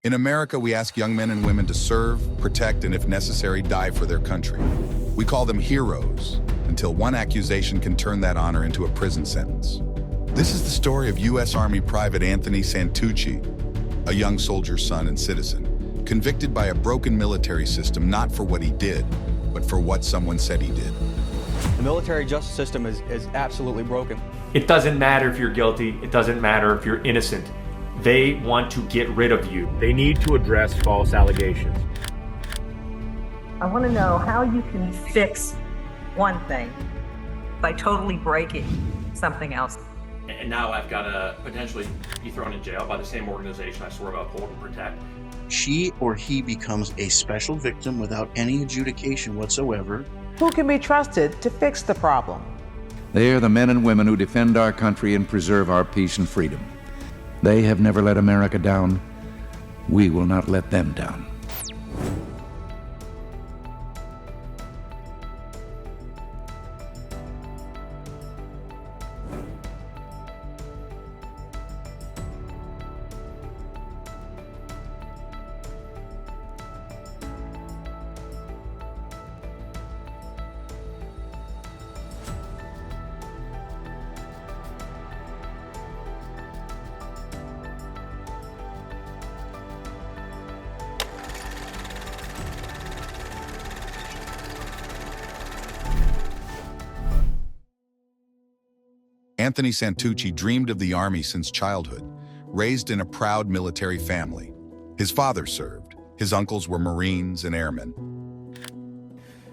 In America, we ask young men and women to serve, protect, and if necessary, die for their country. We call them heroes, until one accusation can turn that honor into a prison sentence. This is the story of U.S. Army Private Anthony Santucci, a young soldier's son and citizen, convicted by a broken military system not for what he did, but for what someone said he did. The military justice system is absolutely broken. It doesn't matter if you're guilty. It doesn't matter if you're innocent. They want to get rid of you. They need to address false allegations. I want to know how you can fix one thing by totally breaking something else. And now I've got to potentially be thrown in jail by the same organization I swore to uphold and protect. She or he becomes a special victim without any adjudication whatsoever. Who can be trusted to fix the problem? They are the men and women who defend our country and preserve our peace and freedom. They have never let America down. We will not let them down. Anthony Santucci dreamed of the Army since childhood, raised in a proud military family. His father served. His uncles were Marines and airmen.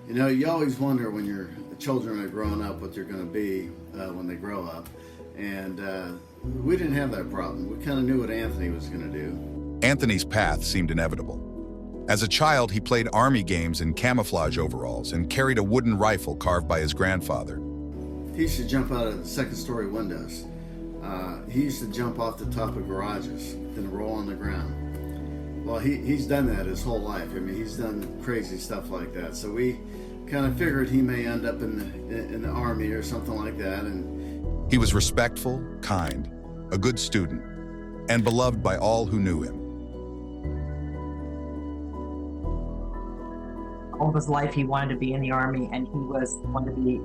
You know, you always wonder when your children are growing up what they're going to be when they grow up. And we didn't have that problem. We kind of knew what Anthony was going to do. Anthony's path seemed inevitable. As a child, he played Army games in camouflage overalls and carried a wooden rifle carved by his grandfather. He used to jump out of the second-story windows. He used to jump off the top of garages, then roll on the ground. Well, he's done that his whole life. I mean, he's done crazy stuff like that. So we kind of figured he may end up in the Army or something like that. And he was respectful, kind, a good student, and beloved by all who knew him. All of his life he wanted to be in the Army, and he wanted to be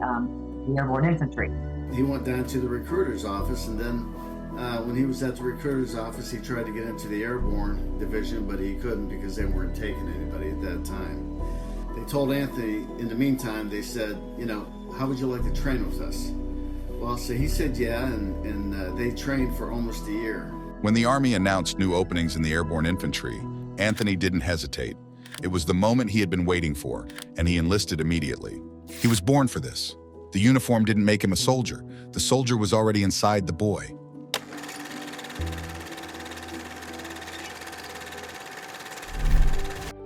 the Airborne Infantry. He went down to the recruiter's office, and then when he was at the recruiter's office, he tried to get into the Airborne division, but he couldn't because they weren't taking anybody at that time. They told Anthony, in the meantime, they said, you know, how would you like to train with us? Well, so he said yeah, and they trained for almost a year. When the Army announced new openings in the Airborne Infantry, Anthony didn't hesitate. It was the moment he had been waiting for, and he enlisted immediately. He was born for this. The uniform didn't make him a soldier. The soldier was already inside the boy.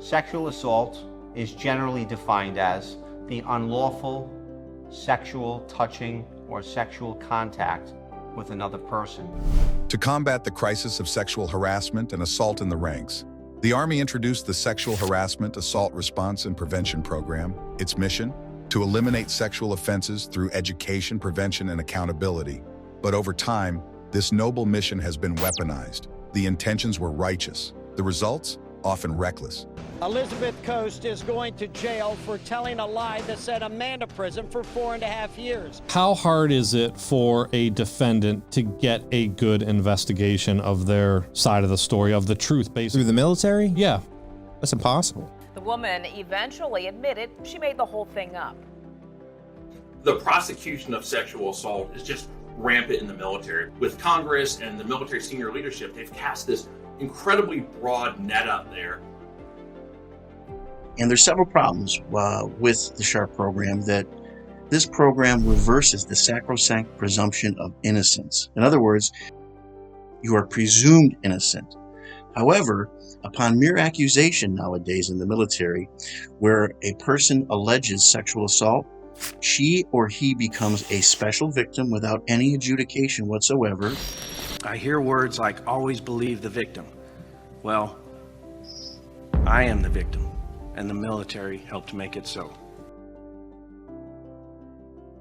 Sexual assault is generally defined as the unlawful sexual touching or sexual contact with another person. To combat the crisis of sexual harassment and assault in the ranks, the Army introduced the Sexual Harassment, Assault Response and Prevention Program. Its mission? To eliminate sexual offenses through education, prevention, and accountability. But over time, this noble mission has been weaponized. The intentions were righteous. The results? Often reckless. Elizabeth Coast is going to jail for telling a lie that sent a man to prison for 4.5 years. How hard is it for a defendant to get a good investigation of their side of the story, of the truth, basically? Through the military? Yeah. That's impossible. The woman eventually admitted she made the whole thing up. The prosecution of sexual assault is just rampant in the military. With Congress and the military senior leadership, they've cast this incredibly broad net out there. And there's several problems with the SHARP program. That this program reverses the sacrosanct presumption of innocence. In other words, you are presumed innocent. However, upon mere accusation nowadays in the military, where a person alleges sexual assault, she or he becomes a special victim without any adjudication whatsoever. I hear words like, always believe the victim. Well, I am the victim, and the military helped make it so.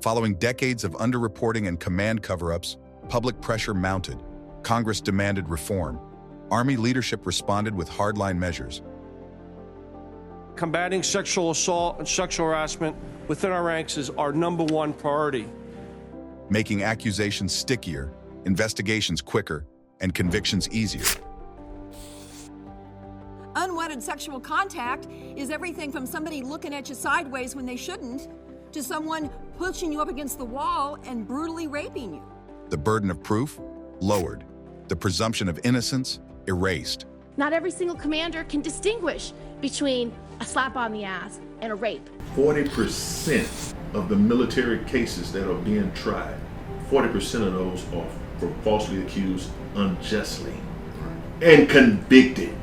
Following decades of underreporting and command cover-ups, public pressure mounted. Congress demanded reform. Army leadership responded with hardline measures. Combating sexual assault and sexual harassment within our ranks is our #1 priority. Making accusations stickier, investigations quicker, and convictions easier. Unwanted sexual contact is everything from somebody looking at you sideways when they shouldn't, to someone pushing you up against the wall and brutally raping you. The burden of proof lowered. The presumption of innocence erased. Not every single commander can distinguish between a slap on the ass and a rape. 40% of the military cases that are being tried, 40% of those are for falsely accused unjustly and convicted.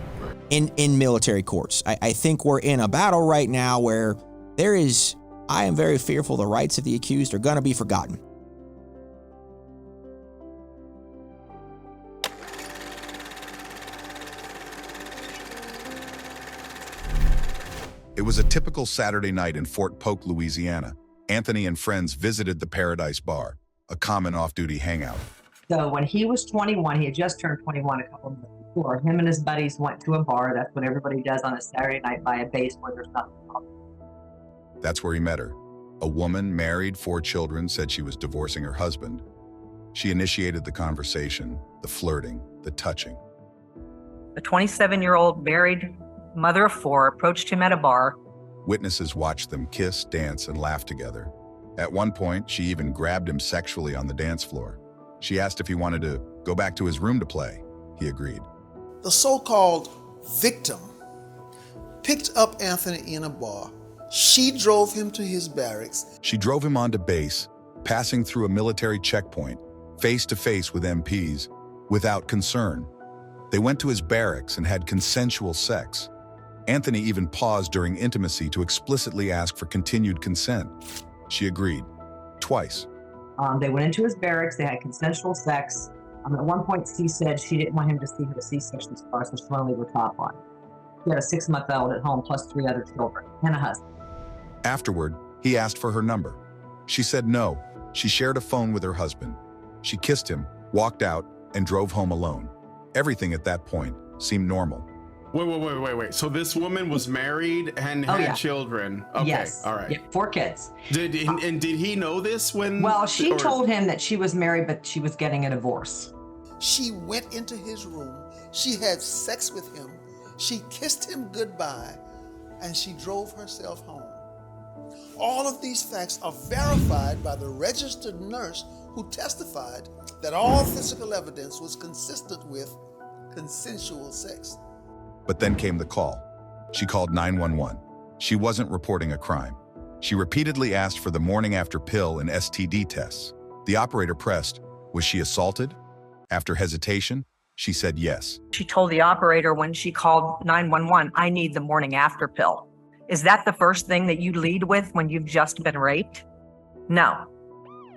In military courts, I think we're in a battle right now where I am very fearful the rights of the accused are going to be forgotten. It was a typical Saturday night in Fort Polk, Louisiana. Anthony and friends visited the Paradise Bar, a common off-duty hangout. So when he was 21, he had just turned 21 a couple of months before, him and his buddies went to a bar. That's what everybody does on a Saturday night by a base where there's nothing else. That's where he met her. A woman, married, 4 children, said she was divorcing her husband. She initiated the conversation, the flirting, the touching. The 27-year-old married mother of 4 approached him at a bar. Witnesses watched them kiss, dance, and laugh together. At one point, she even grabbed him sexually on the dance floor. She asked if he wanted to go back to his room to play. He agreed. The so-called victim picked up Anthony in a bar. She drove him to his barracks. She drove him onto base, passing through a military checkpoint, face to face with MPs, without concern. They went to his barracks and had consensual sex. Anthony even paused during intimacy to explicitly ask for continued consent. She agreed, twice. They went into his barracks, they had consensual sex. At one point, she said she didn't want him to see her C-section scars, so she wanted to leave her top on. She had a 6-month-old at home, plus 3 other children, and a husband. Afterward, he asked for her number. She said no. She shared a phone with her husband. She kissed him, walked out, and drove home alone. Everything at that point seemed normal. Wait. So this woman was married and had children. Okay, yes. All right. Yeah, 4 kids. Did he know this when? Well, she told him that she was married, but she was getting a divorce. She went into his room. She had sex with him. She kissed him goodbye, and she drove herself home. All of these facts are verified by the registered nurse who testified that all physical evidence was consistent with consensual sex. But then came the call. She called 911. She wasn't reporting a crime. She repeatedly asked for the morning after pill and STD tests. The operator pressed, was she assaulted? After hesitation, she said yes. She told the operator when she called 911, I need the morning after pill. Is that the first thing that you lead with when you've just been raped? No.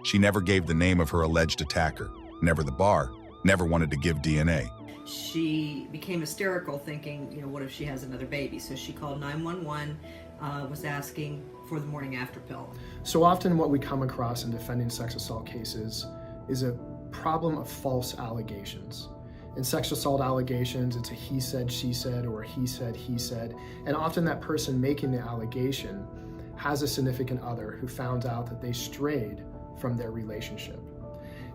She never gave the name of her alleged attacker, never the bar, never wanted to give DNA. She became hysterical thinking, what if she has another baby? So she called 911, was asking for the morning after pill. So often what we come across in defending sex assault cases is a problem of false allegations. In sex assault allegations, it's a he said, she said, or a he said. And often that person making the allegation has a significant other who found out that they strayed from their relationship.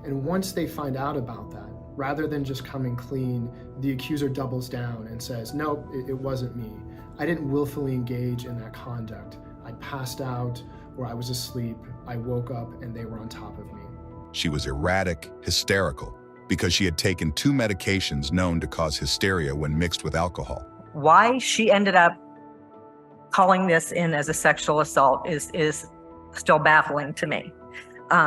And once they find out about that, rather than just coming clean, the accuser doubles down and says, nope, it wasn't me. I didn't willfully engage in that conduct. I passed out or I was asleep. I woke up and they were on top of me. She was erratic, hysterical, because she had taken 2 medications known to cause hysteria when mixed with alcohol. Why she ended up calling this in as a sexual assault is still baffling to me.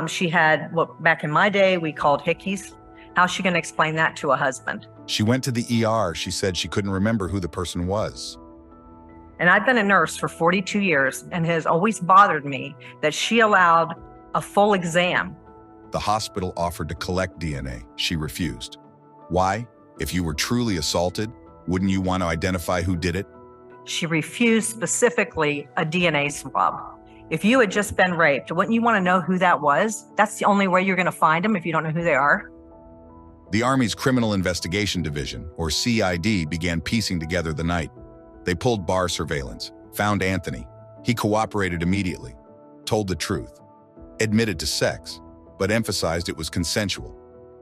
She had what back in my day we called hickeys. How's she going to explain that to a husband? She went to the ER. She said she couldn't remember who the person was. And I've been a nurse for 42 years and it has always bothered me that she allowed a full exam. The hospital offered to collect DNA. She refused. Why? If you were truly assaulted, wouldn't you want to identify who did it? She refused specifically a DNA swab. If you had just been raped, wouldn't you want to know who that was? That's the only way you're going to find them if you don't know who they are. The Army's Criminal Investigation Division, or CID, began piecing together the night. They pulled bar surveillance, found Anthony. He cooperated immediately, told the truth, admitted to sex, but emphasized it was consensual,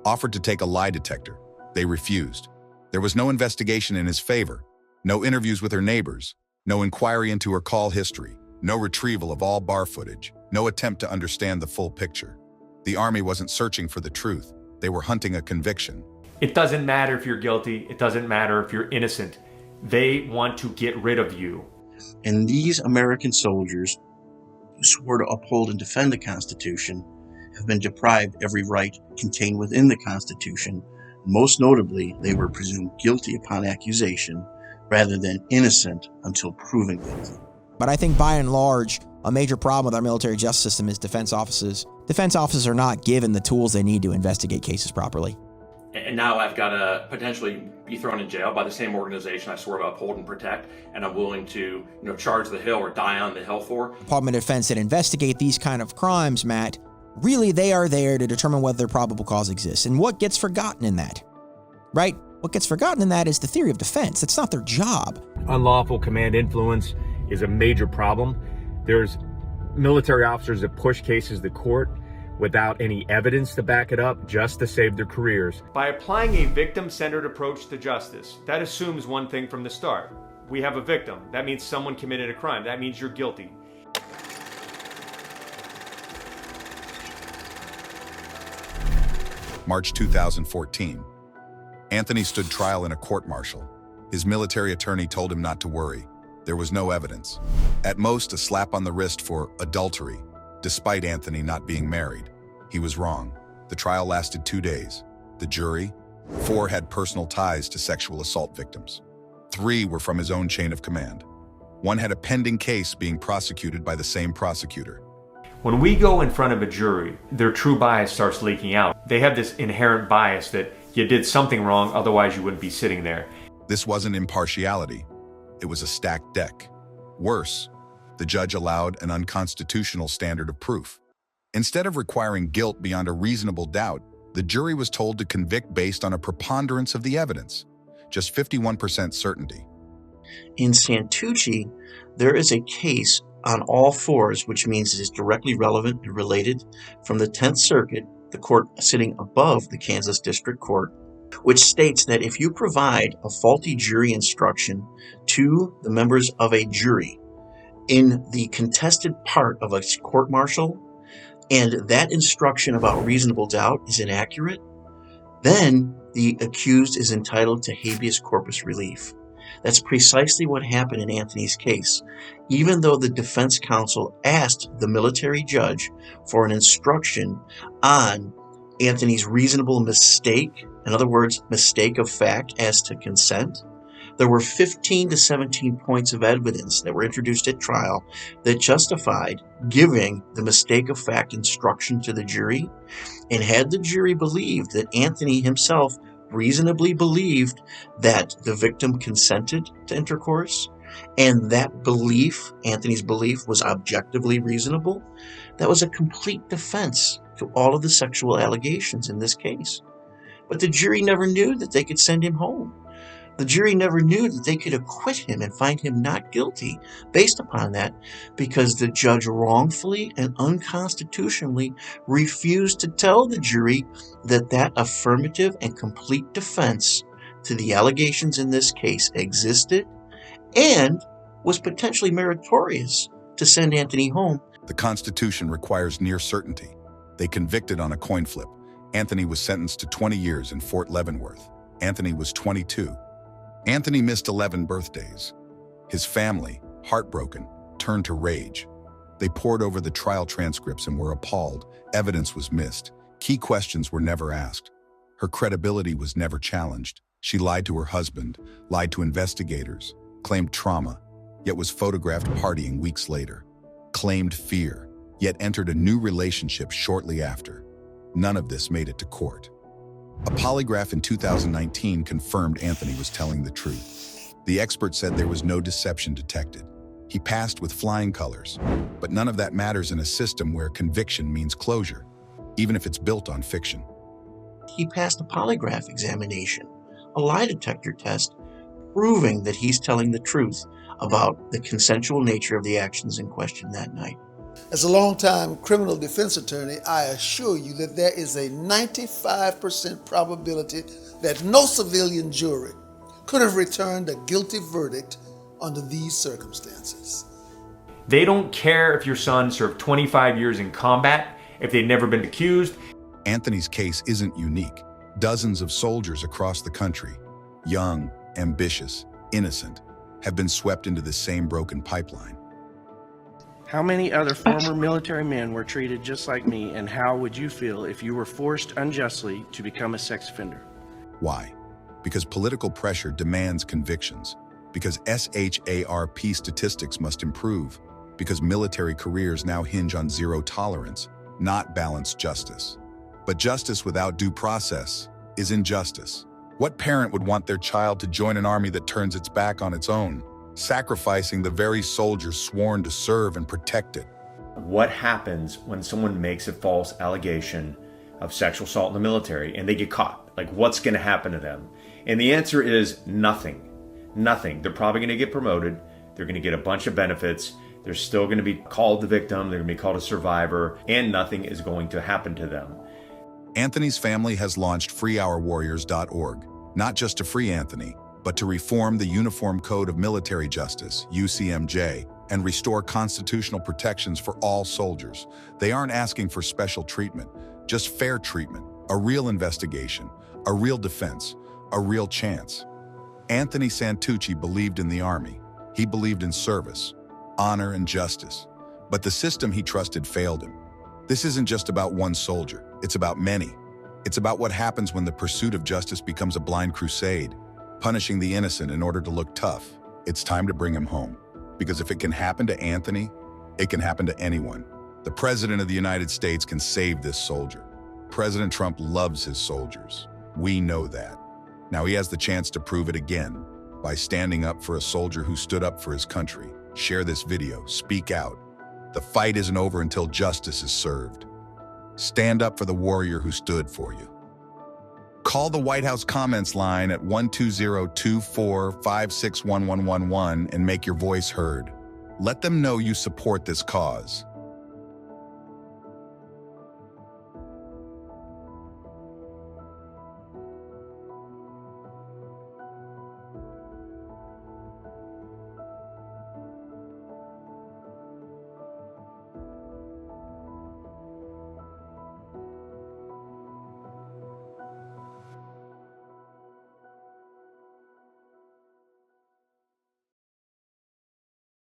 offered to take a lie detector. They refused. There was no investigation in his favor, no interviews with her neighbors, no inquiry into her call history, no retrieval of all bar footage, no attempt to understand the full picture. The Army wasn't searching for the truth. They were hunting a conviction. It doesn't matter if you're guilty. It doesn't matter if you're innocent. They want to get rid of you. And these American soldiers who swore to uphold and defend the Constitution have been deprived every right contained within the Constitution. Most notably, they were presumed guilty upon accusation rather than innocent until proven guilty. But I think by and large, a major problem with our military justice system is defense offices. Defense officers are not given the tools they need to investigate cases properly. And now I've got to potentially be thrown in jail by the same organization I swore to uphold and protect, and I'm willing to, charge the hill or die on the hill for. Department of Defense that investigate these kind of crimes, Matt, really they are there to determine whether probable cause exists. And what gets forgotten in that, right? What gets forgotten in that is the theory of defense. It's not their job. Unlawful command influence is a major problem. There's military officers that push cases to court without any evidence to back it up, just to save their careers. By applying a victim-centered approach to justice, that assumes one thing from the start. We have a victim. That means someone committed a crime. That means you're guilty. March 2014. Anthony stood trial in a court-martial. His military attorney told him not to worry. There was no evidence. At most, a slap on the wrist for adultery, despite Anthony not being married. He was wrong. The trial lasted 2 days. The jury, 4 had personal ties to sexual assault victims. 3 were from his own chain of command. 1 had a pending case being prosecuted by the same prosecutor. When we go in front of a jury, their true bias starts leaking out. They have this inherent bias that you did something wrong, otherwise you wouldn't be sitting there. This wasn't impartiality. It was a stacked deck. Worse, the judge allowed an unconstitutional standard of proof. Instead of requiring guilt beyond a reasonable doubt, the jury was told to convict based on a preponderance of the evidence, just 51% certainty. In Santucci, there is a case on all fours, which means it is directly relevant and related, from the 10th Circuit, the court sitting above the Kansas District Court, which states that if you provide a faulty jury instruction to the members of a jury in the contested part of a court-martial, and that instruction about reasonable doubt is inaccurate, then the accused is entitled to habeas corpus relief. That's precisely what happened in Anthony's case. Even though the defense counsel asked the military judge for an instruction on Anthony's reasonable mistake, in other words, mistake of fact as to consent, there were 15 to 17 points of evidence that were introduced at trial that justified giving the mistake of fact instruction to the jury. And had the jury believed that Anthony himself reasonably believed that the victim consented to intercourse, and that belief, Anthony's belief, was objectively reasonable, that was a complete defense to all of the sexual allegations in this case. But the jury never knew that they could send him home. The jury never knew that they could acquit him and find him not guilty based upon that, because the judge wrongfully and unconstitutionally refused to tell the jury that that affirmative and complete defense to the allegations in this case existed and was potentially meritorious to send Anthony home. The Constitution requires near certainty. They convicted on a coin flip. Anthony was sentenced to 20 years in Fort Leavenworth. Anthony was 22. Anthony missed 11 birthdays. His family, heartbroken, turned to rage. They pored over the trial transcripts and were appalled. Evidence was missed. Key questions were never asked. Her credibility was never challenged. She lied to her husband, lied to investigators, claimed trauma, yet was photographed partying weeks later, claimed fear, yet entered a new relationship shortly after. None of this made it to court. A polygraph in 2019 confirmed Anthony was telling the truth. The expert said there was no deception detected. He passed with flying colors, but none of that matters in a system where conviction means closure, even if it's built on fiction. He passed a polygraph examination, a lie detector test, proving that he's telling the truth about the consensual nature of the actions in question that night. As a longtime criminal defense attorney, I assure you that there is a 95% probability that no civilian jury could have returned a guilty verdict under these circumstances. They don't care if your son served 25 years in combat, if they've never been accused. Anthony's case isn't unique. Dozens of soldiers across the country, young, ambitious, innocent, have been swept into the same broken pipeline. How many other former military men were treated just like me, and how would you feel if you were forced unjustly to become a sex offender? Why? Because political pressure demands convictions. Because SHARP statistics must improve. Because military careers now hinge on zero tolerance, not balanced justice. But justice without due process is injustice. What parent would want their child to join an army that turns its back on its own, sacrificing the very soldiers sworn to serve and protect it? What happens when someone makes a false allegation of sexual assault in the military and they get caught? Like, what's going to happen to them? And the answer is nothing. Nothing. They're probably going to get promoted. They're going to get a bunch of benefits. They're still going to be called the victim. They're going to be called a survivor, and nothing is going to happen to them. Anthony's family has launched freeourwarriors.org, not just to free Anthony, but to reform the Uniform Code of Military Justice, UCMJ, and restore constitutional protections for all soldiers. They aren't asking for special treatment, just fair treatment, a real investigation, a real defense, a real chance. Anthony Santucci believed in the Army. He believed in service, honor, and justice. But the system he trusted failed him. This isn't just about one soldier. It's about many. It's about what happens when the pursuit of justice becomes a blind crusade, punishing the innocent in order to look tough. It's time to bring him home. Because if it can happen to Anthony, it can happen to anyone. The President of the United States can save this soldier. President Trump loves his soldiers. We know that. Now he has the chance to prove it again by standing up for a soldier who stood up for his country. Share this video. Speak out. The fight isn't over until justice is served. Stand up for the warrior who stood for you. Call the White House comments line at 120-2456-1111 and make your voice heard. Let them know you support this cause.